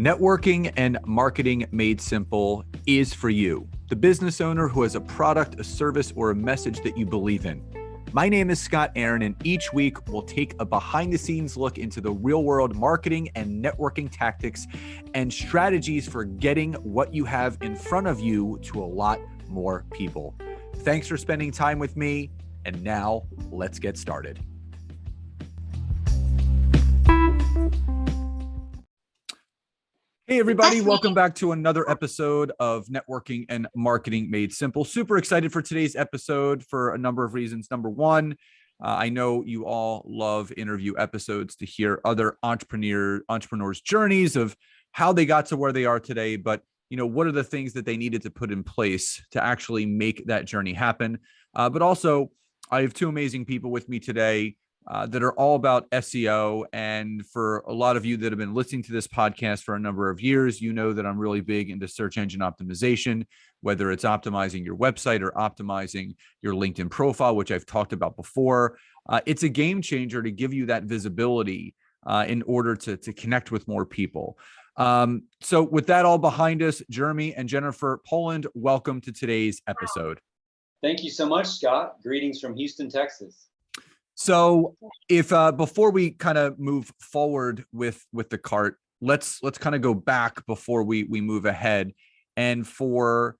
Networking and marketing made simple is for you, the business owner who has a product, a service, or a message that you believe in. My name is Scott Aaron, and each week we'll take a behind-the-scenes look into the real-world marketing and networking tactics and strategies for getting what you have in front of you to a lot more people. Thanks for spending time with me, and now let's get started. Hey, everybody. Welcome back to another episode of Networking and Marketing Made Simple. Super excited for today's episode for a number of reasons. Number one, I know you all love interview episodes to hear other entrepreneurs' journeys of how they got to where they are today, but what are the things that they needed to put in place to actually make that journey happen? But also, I have two amazing people with me today that are all about SEO. And for a lot of you that have been listening to this podcast for a number of years, you know that I'm really big into search engine optimization, whether it's optimizing your website or optimizing your LinkedIn profile, which I've talked about before. It's a game changer to give you that visibility in order to connect with more people. So with that all behind us, Jeremy and Jennifer Poland, welcome to today's episode. Thank you so much, Scott. Greetings from Houston, Texas. So if before we kind of move forward with the cart, let's kind of go back before we move ahead. And for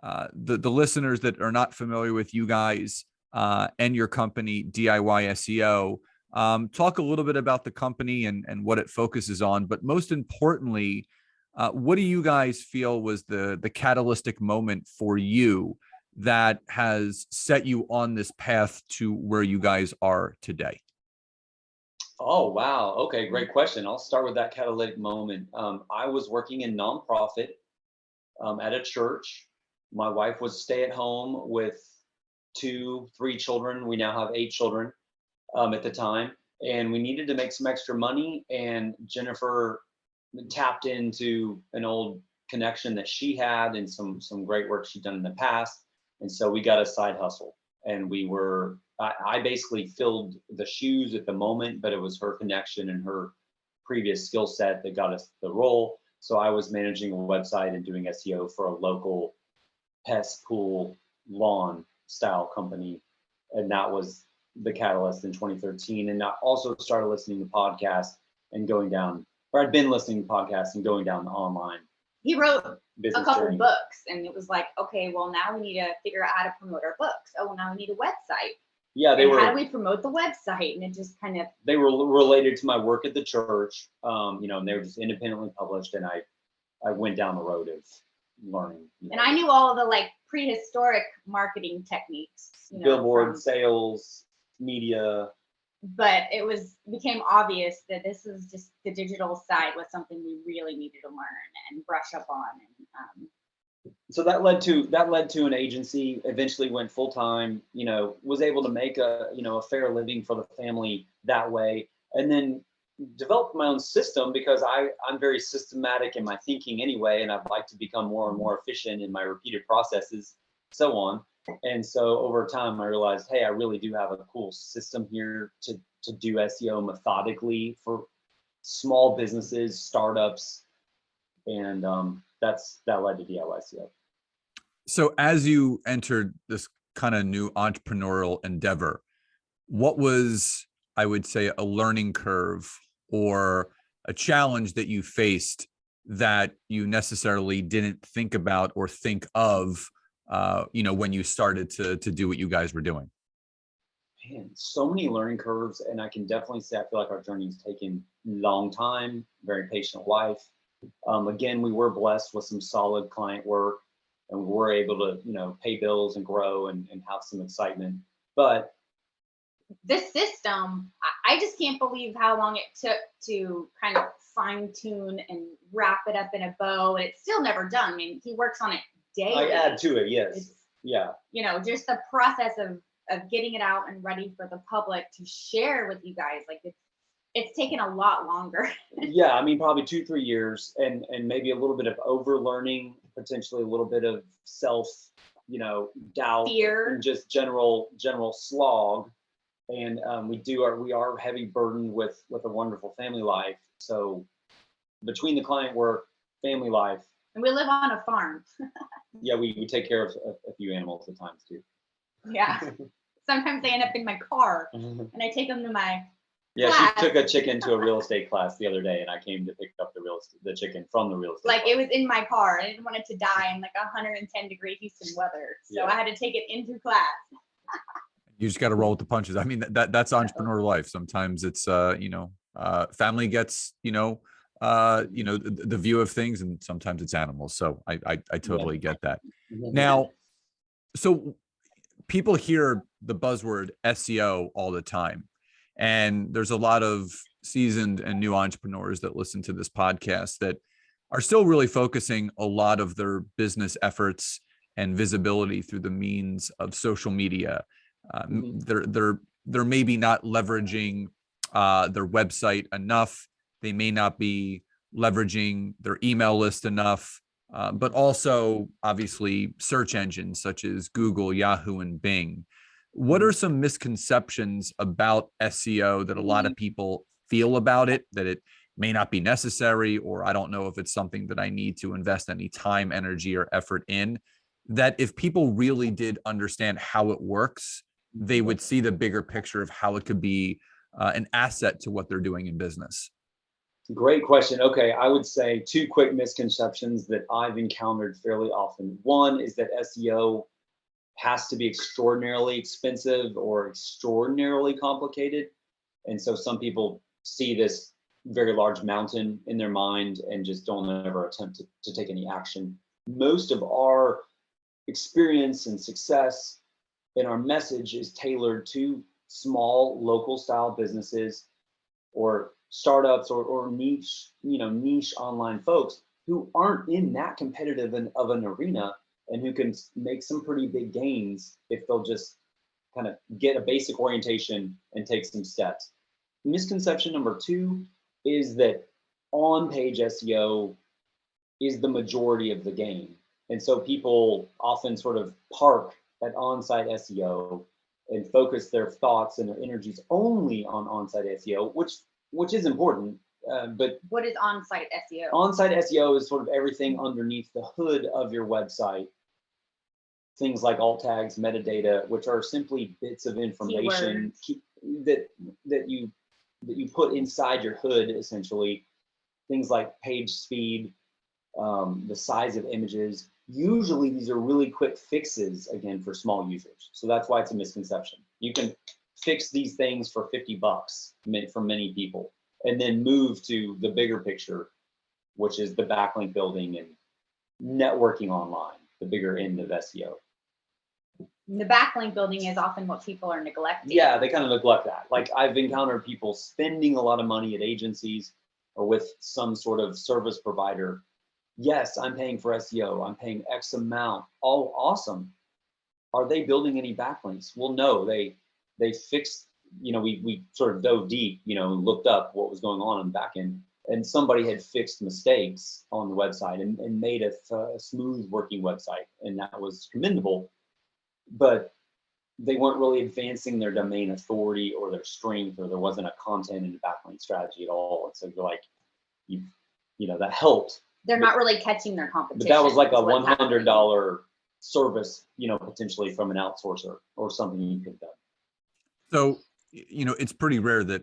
the listeners that are not familiar with you guys and your company, DIY SEO, talk a little bit about the company and what it focuses on. But most importantly, what do you guys feel was the catalytic moment for you that has set you on this path to where you guys are today? Oh, wow. Okay, great question. I'll start with that catalytic moment. I was working in nonprofit at a church. My wife was stay at home with 3 children. We now have 8 children at the time, and we needed to make some extra money. And Jennifer tapped into an old connection that she had and some great work she'd done in the past. And so we got a side hustle, and I basically filled the shoes at the moment, but it was her connection and her previous skill set that got us the role. So I was managing a website and doing SEO for a local pest pool lawn style company. And that was the catalyst in 2013. And I also started listening to podcasts and I'd been listening to podcasts and going down the online. He wrote a couple books, and it was like, okay, well, now we need to figure out how to promote our books. Oh, now we need a website. Yeah, how do we promote the website? And it just kind of... They were related to my work at the church, and they were just independently published, and I went down the road of learning. And I knew all of the prehistoric marketing techniques. Billboard, sales, media. But it became obvious that this was just the digital side was something we really needed to learn and brush up on. And so that led to an agency. Eventually went full time. Was able to make a fair living for the family that way, and then developed my own system because I'm very systematic in my thinking anyway, and I'd like to become more and more efficient in my repeated processes, so on. And so over time, I realized, hey, I really do have a cool system here to do SEO methodically for small businesses, startups, and that led to DIY SEO. So as you entered this kind of new entrepreneurial endeavor, what was, I would say, a learning curve or a challenge that you faced that you necessarily didn't think about or think of when you started to do what you guys were doing? Man, so many learning curves, and I can definitely say I feel like our journey's taken a long time. Very patient wife. Again, we were blessed with some solid client work, and we were able to pay bills and grow and have some excitement. But this system, I just can't believe how long it took to kind of fine tune and wrap it up in a bow, and it's still never done. I mean, he works on it daily. I add to it, yes. Yeah. Just the process of getting it out and ready for the public to share with you guys. It's taken a lot longer. Yeah, I mean, probably 2-3 years, and maybe a little bit of over learning, potentially a little bit of self, doubt, fear, and just general slog. And we are heavy burdened with a wonderful family life. So between the client work, family life. And we live on a farm. Yeah, we take care of a few animals at times too. Yeah. Sometimes they end up in my car and I take them to my Yeah, class. she took a chicken to a real estate class the other day, and I came to pick up the chicken from the real estate Like class. it was in my car. I didn't want it to die in like 110-degree Houston weather. So I had to take it into class. You just got to roll with the punches. I mean, that's entrepreneur life. Sometimes it's, family gets, the view of things, and sometimes it's animals. So I totally get that. Now, so people hear the buzzword SEO all the time, and there's a lot of seasoned and new entrepreneurs that listen to this podcast that are still really focusing a lot of their business efforts and visibility through the means of social media. They're maybe not leveraging their website enough. They may not be leveraging their email list enough, but also obviously search engines such as Google, Yahoo, and Bing. What are some misconceptions about SEO that a lot of people feel about it, that it may not be necessary, or I don't know if it's something that I need to invest any time, energy, or effort in, that if people really did understand how it works, they would see the bigger picture of how it could be an asset to what they're doing in business? Great question. Okay, I would say two quick misconceptions that I've encountered fairly often. One is that SEO has to be extraordinarily expensive or extraordinarily complicated. And so some people see this very large mountain in their mind and just don't ever attempt to take any action. Most of our experience and success in our message is tailored to small local style businesses or startups or niche, niche online folks who aren't in that competitive of an arena and who can make some pretty big gains if they'll just kind of get a basic orientation and take some steps. Misconception number two is that on-page SEO is the majority of the game. And so people often sort of park at on-site SEO and focus their thoughts and their energies only on on-site SEO, which is important. But what is on-site SEO? On-site SEO is sort of everything underneath the hood of your website. Things like alt tags, metadata, which are simply bits of information that you put inside your hood, essentially. Things like page speed, the size of images. Usually these are really quick fixes, again, for small users. So that's why it's a misconception. You can fix these things for $50 for many people, and then move to the bigger picture, which is the backlink building and networking online, the bigger end of SEO. The backlink building is often what people are neglecting. Yeah, they kind of neglect that. Like I've encountered people spending a lot of money at agencies or with some sort of service provider. Yes, I'm paying for SEO. I'm paying X amount. Oh, awesome. Are they building any backlinks? Well, no, they fixed, we sort of dove deep, looked up what was going on the back end, and somebody had fixed mistakes on the website and made a smooth working website. And that was commendable, but they weren't really advancing their domain authority or their strength, or there wasn't a content and backlink strategy at all. And so you're like, that helped. They're not really catching their competition. But that was like a $100 service, potentially from an outsourcer or something you could have done. So, it's pretty rare that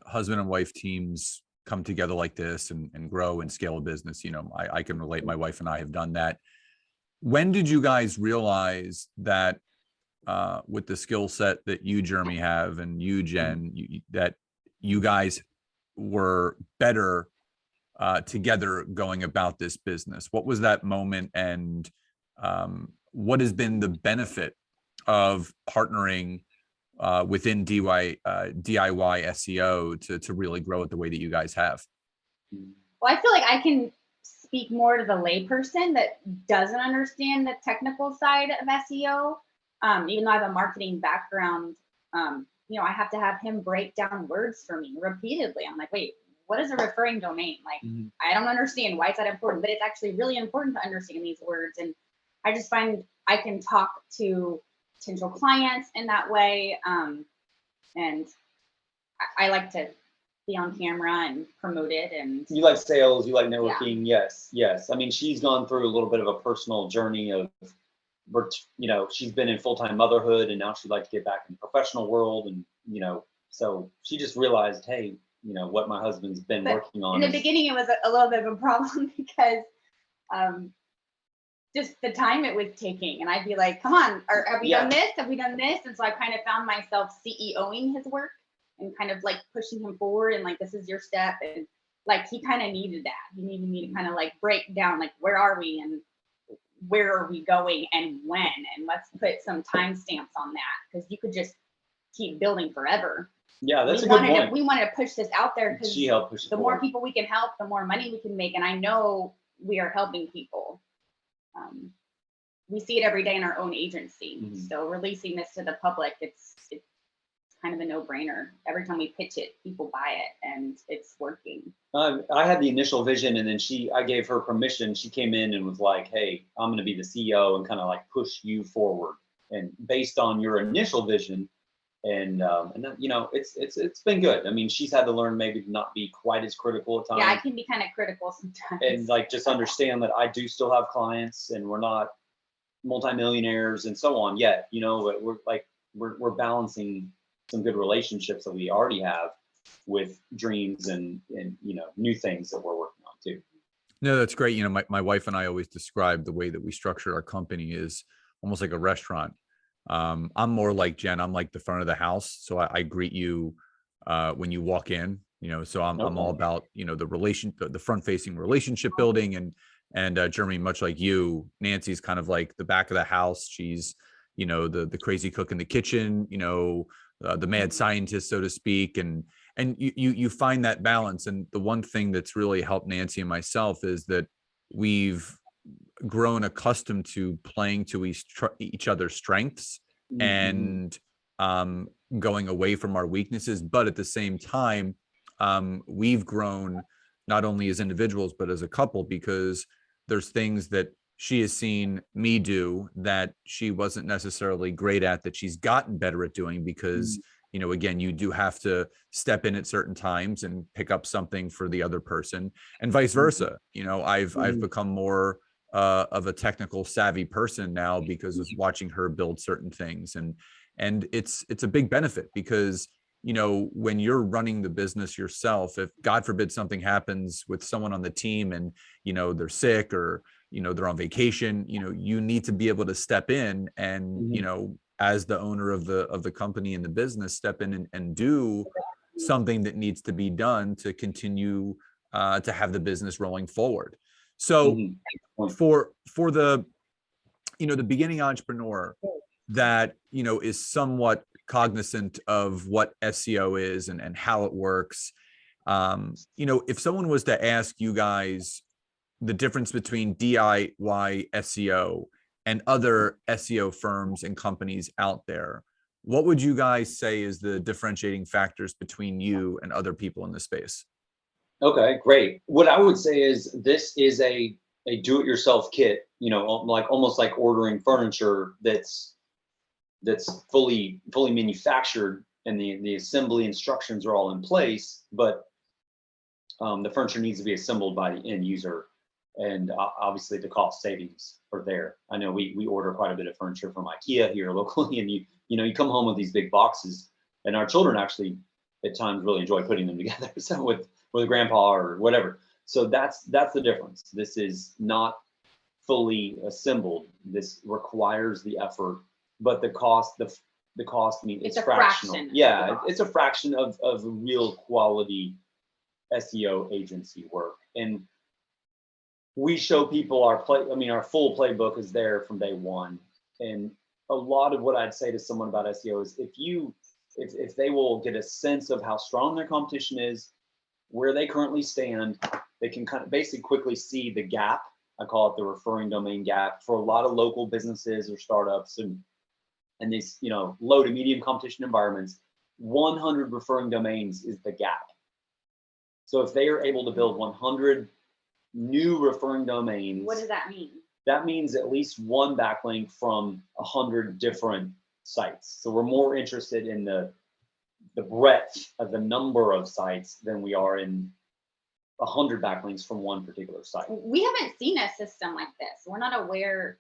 husband and wife teams come together like this and grow and scale a business. I can relate. My wife and I have done that. When did you guys realize that with the skill set that you, Jeremy, have, and you, Jen, that you guys were better together going about this business? What was that moment, and what has been the benefit of partnering within DIY SEO to really grow it the way that you guys have? Well, I feel like I can speak more to the layperson that doesn't understand the technical side of SEO. Even though I have a marketing background, I have to have him break down words for me repeatedly. I'm like, wait, what is a referring domain? Like, I don't understand. Why is that important? But it's actually really important to understand these words. And I just find I can talk to potential clients in that way. And I like to be on camera and promote it. And you like sales, you like networking. Yes. I mean, she's gone through a little bit of a personal journey of, you know, she's been in full-time motherhood, and now she'd like to get back in the professional world. And, you know, so she just realized, hey, you know, what my husband's been working on. In the beginning, it was a little bit of a problem because just the time it was taking. And I'd be like, come on, have we done this? Have we done this? And so I kind of found myself CEOing his work and kind of like pushing him forward and like, this is your step. And like, he kind of needed that. He needed me to kind of like break down, like, where are we and where are we going and when? And let's put some timestamps on that, because you could just keep building forever. Yeah, that's a good point. We wanted to push this out there because she helped push it the forward. more people we can help, the more money we can make. And I know we are helping people. We see it every day in our own agency. Mm-hmm. So releasing this to the public, it's kind of a no-brainer. Every time we pitch it, people buy it, and it's working. I had the initial vision, and then I gave her permission. She came in and was like, hey, I'm going to be the CEO and kind of like push you forward. And based on your initial vision, and then, you know, it's been good. I mean, she's had to learn maybe to not be quite as critical at times. Yeah, I can be kind of critical sometimes. And like, just understand that I do still have clients, and we're not multimillionaires and so on yet, you know, but we're balancing some good relationships that we already have with dreams and you know, new things that we're working on too. No, that's great. You know, my wife and I always describe the way that we structure our company is almost like a restaurant. I'm more like Jen. I'm like the front of the house. So I greet you when you walk in, you know, so I'm all about, you know, the front facing relationship building, and Jeremy, much like you, Nancy's kind of like the back of the house. She's, you know, the crazy cook in the kitchen, you know, the mad scientist, so to speak. And you find that balance. And the one thing that's really helped Nancy and myself is that we've grown accustomed to playing to each other's strengths and going away from our weaknesses. But at the same time, we've grown not only as individuals, but as a couple, because there's things that she has seen me do that she wasn't necessarily great at, that she's gotten better at doing, because you know, again, you do have to step in at certain times and pick up something for the other person, and vice versa. You know, I've become more of a technical savvy person now because of watching her build certain things, and it's a big benefit, because you know, when you're running the business yourself, if God forbid something happens with someone on the team and, you know, they're sick or, you know, they're on vacation, you know, you need to be able to step in and, you know, as the owner of the company and the business, step in and do something that needs to be done to continue to have the business rolling forward. So for the, you know, the beginning entrepreneur that, you know, is somewhat cognizant of what SEO is and how it works. You know, if someone was to ask you guys the difference between DIY SEO and other SEO firms and companies out there, what would you guys say is the differentiating factors between you and other people in the space? Okay, great. What I would say is this is a do-it-yourself kit, you know, like almost like ordering furniture that's fully manufactured, and the assembly instructions are all in place, but the furniture needs to be assembled by the end user, and obviously the cost savings are there. I know we order quite a bit of furniture from IKEA here locally, and you come home with these big boxes, and our children actually at times really enjoy putting them together. So with a grandpa or whatever. So that's the difference. This is not fully assembled. This requires the effort, but the cost, I mean, it's fractional. Yeah, it's a fraction of real quality SEO agency work. And we show people our full playbook is there from day one. And a lot of what I'd say to someone about SEO is if they will get a sense of how strong their competition is, where they currently stand, they can kind of basically quickly see the gap. I call it the referring domain gap for a lot of local businesses or startups and these, you know, low to medium competition environments. 100 referring domains is the gap. So if they are able to build 100 new referring domains, what does that mean? That means at least one backlink from 100 different sites. So we're more interested in the the breadth of the number of sites than we are in 100 backlinks from one particular site. We haven't seen a system like this. We're not aware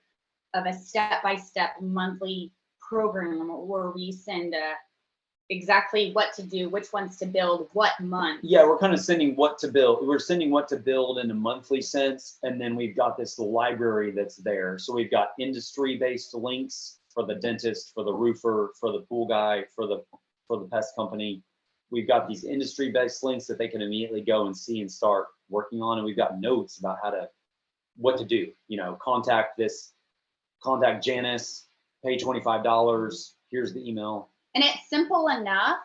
of a step-by-step monthly program where we send exactly what to do, which ones to build, what month. Yeah, we're kind of sending what to build. We're sending what to build in a monthly sense, and then we've got this library that's there. So we've got industry-based links for the dentist, for the roofer, for the pool guy, for the pest company. We've got these industry-based links that they can immediately go and see and start working on, and we've got notes about what to do. You know, contact Janice, pay $25. Here's the email. And it's simple enough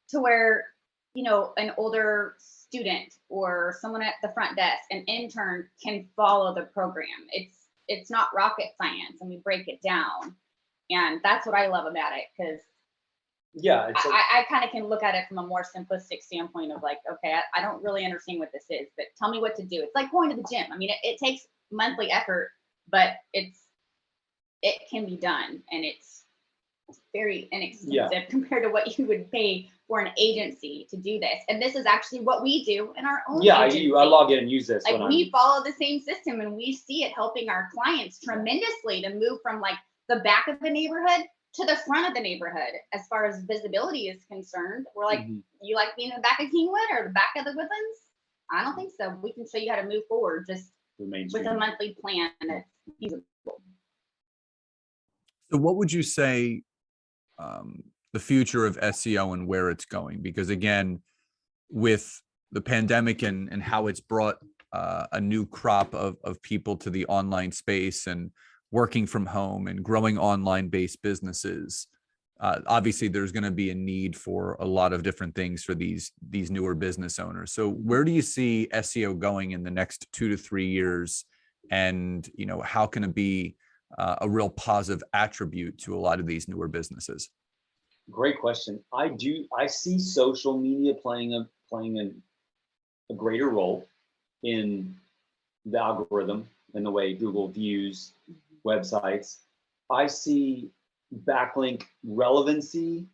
to where, you know, an older student or someone at the front desk, an intern, can follow the program. It's not rocket science, and we break it down. And that's what I love about it, because yeah, I kind of can look at it from a more simplistic standpoint of like, okay, I don't really understand what this is, but tell me what to do. It's like going to the gym. I mean, it takes monthly effort, but it can be done, and it's very inexpensive compared to what you would pay for an agency to do this. And this is actually what we do in our own agency. I log in and use this. Like, we follow the same system, and we see it helping our clients tremendously to move from like the back of the neighborhood to the front of the neighborhood as far as visibility is concerned. We're like, you like being in the back of Kingwood or the back of the Woodlands? I don't think so. We can show you how to move forward just with a monthly plan that's feasible. So what would you say the future of SEO and where it's going? Because again, with the pandemic and how it's brought a new crop of people to the online space and working from home and growing online based businesses, obviously there's going to be a need for a lot of different things for these newer business owners. So where do you see SEO going in the next 2 to 3 years? And, you know, how can it be a real positive attribute to a lot of these newer businesses? Great question. I see social media playing a greater role in the algorithm and the way Google views websites. I see backlink relevancy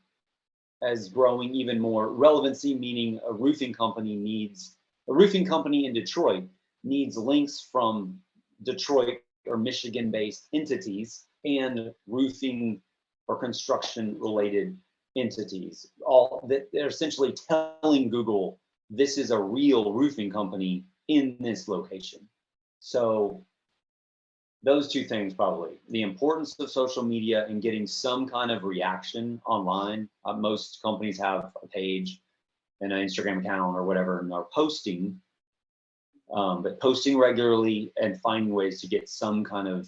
as growing even more. Relevancy meaning a roofing company in Detroit needs links from Detroit or Michigan-based entities and roofing or construction-related entities. All that they're essentially telling Google, this is a real roofing company in this location. So those two things, probably the importance of social media and getting some kind of reaction online. Most companies have a page and an Instagram account or whatever, and are posting, but posting regularly and finding ways to get some kind of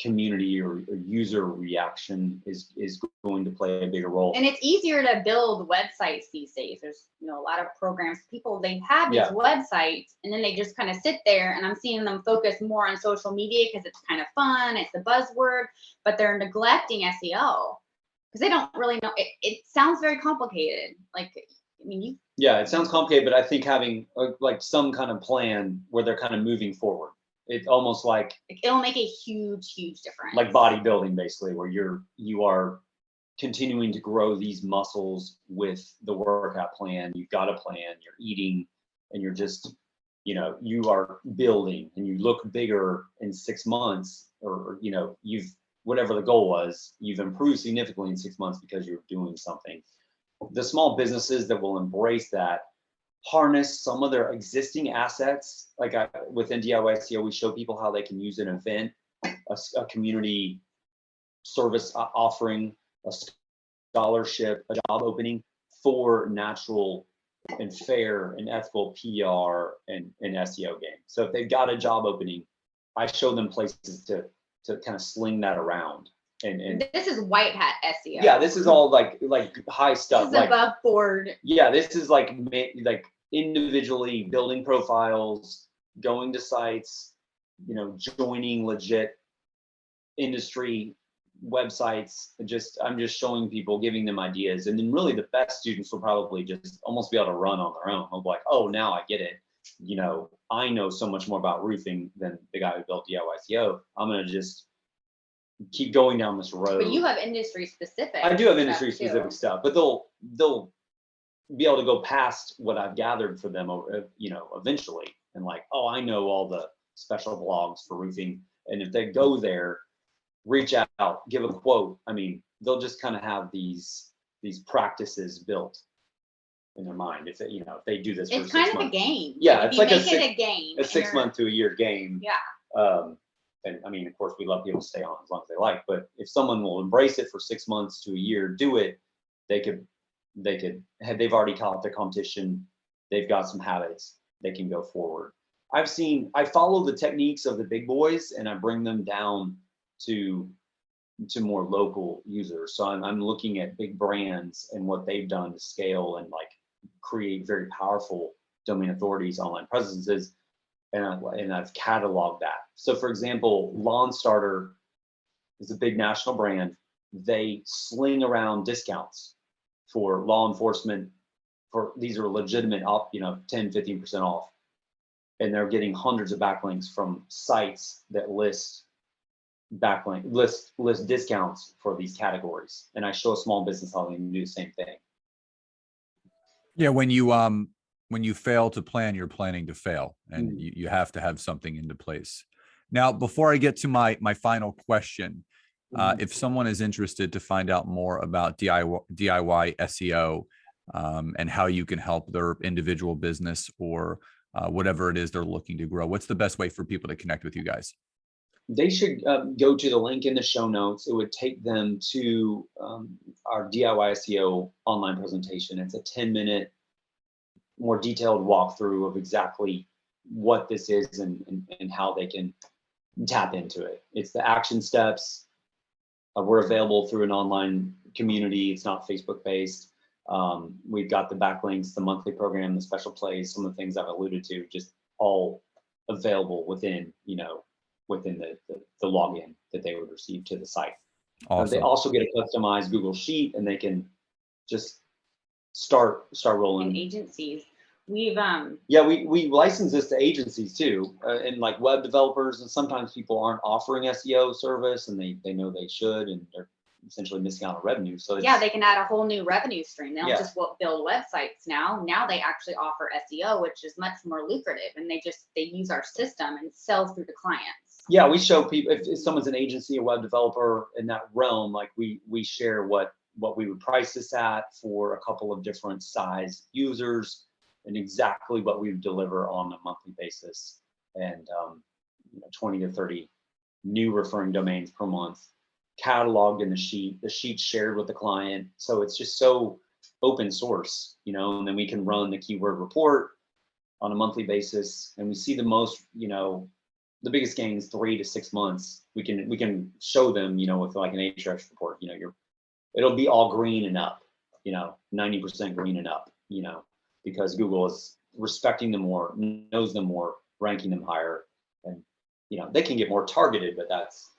community or user reaction is going to play a bigger role. And it's easier to build websites these days. There's, you know, a lot of programs, people, they have these websites, and then they just kind of sit there, and I'm seeing them focus more on social media because it's kind of fun, it's the buzzword, but they're neglecting SEO because they don't really know. It sounds very complicated. Like, I mean, yeah, it sounds complicated, but I think having like some kind of plan where they're kind of moving forward. It's almost like it'll make a huge difference. Like bodybuilding, basically, where you are continuing to grow these muscles with the workout plan. You've got a plan, you're eating, and you're just, you know, you are building, and you look bigger in 6 months, or, you know, whatever the goal was, you've improved significantly in 6 months because you're doing something. The small businesses that will embrace that, harness some of their existing assets. Like within DIY SEO, we show people how they can use an event, a community service offering, a scholarship, a job opening for natural and fair and ethical PR and SEO game. So if they've got a job opening, I show them places to kind of sling that around. And this is white hat SEO. Yeah, this is all like high stuff. This is like above board. Yeah, this is like individually building profiles, going to sites, you know, joining legit industry websites. I'm just showing people, giving them ideas, and then really the best students will probably just almost be able to run on their own. They'll be like, oh, now I get it. You know, I know so much more about roofing than the guy who built DIY SEO. I'm gonna just keep going down this road. But you have industry specific. I do have industry specific stuff, but they'll be able to go past what I've gathered for them, eventually, and like, oh, I know all the special blogs for roofing, and if they go there, reach out, give a quote. I mean, they'll just kind of have these practices built in their mind. If they do this, it's for kind 6 of months. a game. Yeah, it's like a game. A 6 month to a year game. Yeah. And I mean, of course, we love people to stay on as long as they like. But if someone will embrace it for 6 months to a year, do it, they've already caught the competition. They've got some habits. They can go forward. I follow the techniques of the big boys and I bring them down to more local users. So I'm looking at big brands and what they've done to scale and like create very powerful domain authorities, online presences, and I've cataloged that. So for example, Lawn Starter is a big national brand. They sling around discounts for law enforcement. These are legitimate 10-15% off. And they're getting hundreds of backlinks from sites that list discounts for these categories. And I show a small business how they can do the same thing. Yeah, when you fail to plan, you're planning to fail, and you have to have something into place. Now, before I get to my final question, if someone is interested to find out more about DIY SEO and how you can help their individual business or whatever it is they're looking to grow, what's the best way for people to connect with you guys? They should go to the link in the show notes. It would take them to our DIY SEO online presentation. It's a 10-minute, more detailed walkthrough of exactly what this is and how they can tap into it. It's the action steps. We're available through an online community. It's not Facebook based. We've got the backlinks, the monthly program, the special plays, some of the things I've alluded to, just all available within the login that they would receive to the site. Awesome. They also get a customized Google Sheet, and they can just start rolling. And agencies, we've we license this to agencies too, and like web developers, and sometimes people aren't offering SEO service, and they know they should, and they're essentially missing out on revenue. So they can add a whole new revenue stream. They don't just build websites now. Now they actually offer SEO, which is much more lucrative, and they use our system and sell through the clients. Yeah, we show people if someone's an agency, a web developer in that realm, like we share what we would price this at for a couple of different size users and exactly what we would deliver on a monthly basis, and 20 to 30 new referring domains per month cataloged in the sheet shared with the client. So it's just so open source, and then we can run the keyword report on a monthly basis, and we see the most, the biggest gains 3 to 6 months. We can show them, with like an Ahrefs report, it'll be all green and up, 90% green and up, because Google is respecting them more, knows them more, ranking them higher, and they can get more targeted, but that's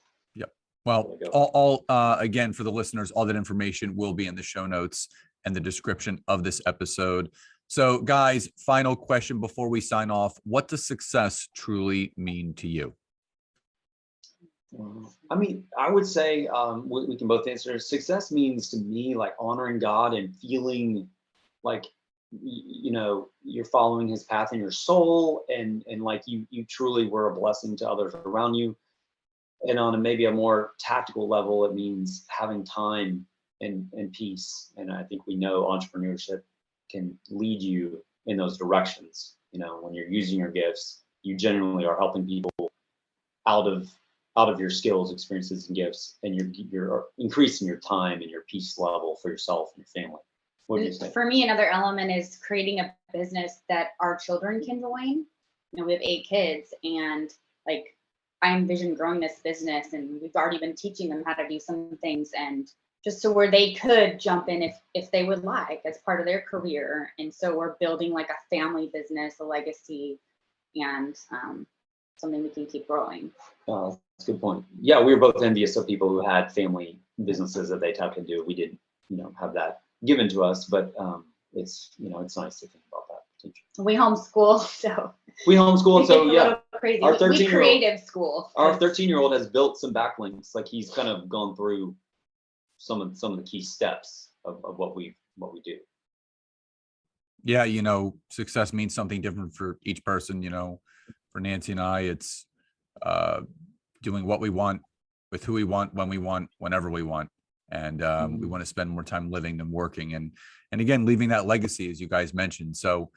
well, all again, for the listeners, all that information will be in the show notes and the description of this episode. So guys, final question before we sign off. What does success truly mean to you? I mean, I would say we can both answer. Success means to me like honoring God and feeling like, you're following his path in your soul, and like you truly were a blessing to others around you. And on maybe a more tactical level, it means having time and peace. And I think we know entrepreneurship can lead you in those directions. When you're using your gifts, you genuinely are helping people out of your skills, experiences, and gifts, and you're increasing your time and your peace level for yourself and your family. What do you think? For me, another element is creating a business that our children can join. We have 8 kids, and like I envision growing this business, and we've already been teaching them how to do some things, and just so where they could jump in if they would like as part of their career. And so we're building like a family business, a legacy, and something we can keep growing. That's a good point. Yeah, we were both envious of people who had family businesses that they tapped into. We didn't, have that given to us, but it's, it's nice to think about that potential. We homeschool, so We homeschool, It so gets a yeah. little crazy. Our We 13-year-old creative school. Our 13-year-old has built some backlinks. Like he's kind of gone through some of the key steps of what we do. Yeah, success means something different for each person. For Nancy and I, it's doing what we want with who we want, when we want, whenever we want. And we want to spend more time living than working. And again, leaving that legacy, as you guys mentioned. So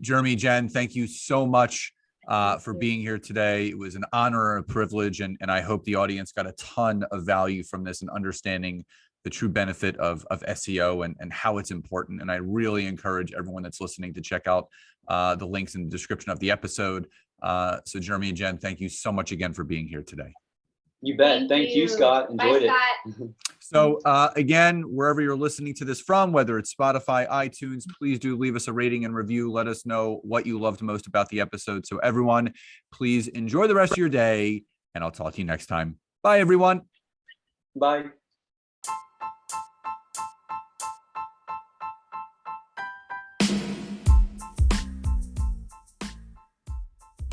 Jeremy, Jen, thank you so much for being here today. It was an honor and a privilege. And I hope the audience got a ton of value from this and understanding the true benefit of SEO and how it's important. And I really encourage everyone that's listening to check out the links in the description of the episode. So Jeremy and Jen, thank you so much again for being here today. You bet. Thank you, Scott. Enjoyed it. Scott. So again, wherever you're listening to this from, whether it's Spotify, iTunes, please do leave us a rating and review. Let us know what you loved most about the episode. So everyone, please enjoy the rest of your day, and I'll talk to you next time. Bye, everyone. Bye.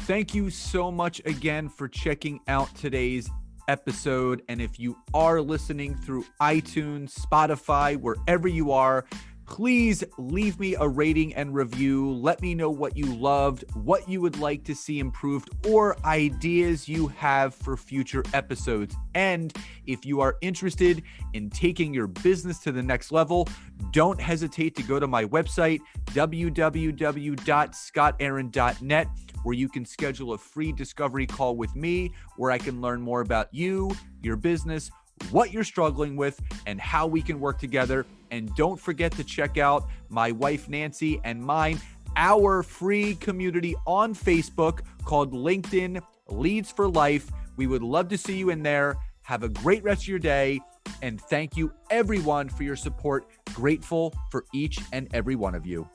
Thank you so much again for checking out today's episode. And if you are listening through iTunes, Spotify, wherever you are, please leave me a rating and review. Let me know what you loved, what you would like to see improved, or ideas you have for future episodes. And if you are interested in taking your business to the next level, don't hesitate to go to my website, www.scottaaron.net, where you can schedule a free discovery call with me, where I can learn more about you, your business, what you're struggling with, and how we can work together. And don't forget to check out my wife, Nancy, and mine, our free community on Facebook called LinkedIn Leads for Life. We would love to see you in there. Have a great rest of your day. And thank you, everyone, for your support. Grateful for each and every one of you.